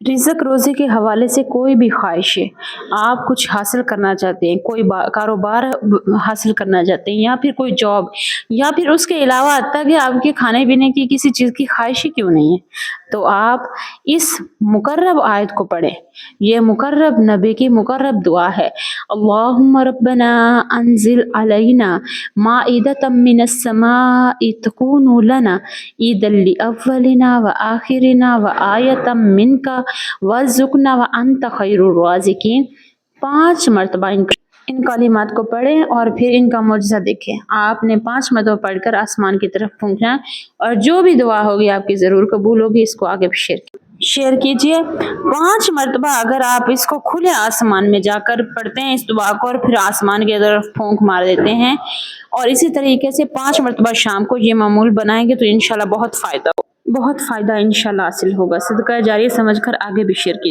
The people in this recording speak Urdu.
رزق روزی کے حوالے سے کوئی بھی خواہش ہے، آپ کچھ حاصل کرنا چاہتے ہیں، کوئی کاروبار حاصل کرنا چاہتے ہیں، یا پھر کوئی جاب، یا پھر اس کے علاوہ حتیٰ کہ آپ کے کھانے پینے کی کسی چیز کی خواہش ہی کیوں نہیں ہے، تو آپ اس مقرب آیت کو پڑھیں۔ یہ مقرب نبی کی مقرب دعا ہے۔ اللہم ربنا انزل علینا مائدۃ من السماء تکون لنا عیدا لاولنا وآخرنا وآیۃ منک وارزقنا وانت خیر الرازقین۔ 5 مرتبہ ان کلمات کو پڑھیں اور پھر ان کا معجزہ دیکھیں۔ آپ نے 5 مرتبہ پڑھ کر آسمان کی طرف پھونکنا، اور جو بھی دعا ہوگی آپ کی ضرور قبول ہوگی۔ اس کو آگے بھی شیئر کیجئے۔ 5 مرتبہ اگر آپ اس کو کھلے آسمان میں جا کر پڑھتے ہیں اس دعا کو، اور پھر آسمان کی طرف پھونک مار دیتے ہیں، اور اسی طریقے سے 5 مرتبہ شام کو یہ معمول بنائیں گے، تو انشاءاللہ بہت فائدہ انشاءاللہ حاصل ہوگا۔ صدقہ جاریہ سمجھ کر آگے بھی شیئر کیجئے۔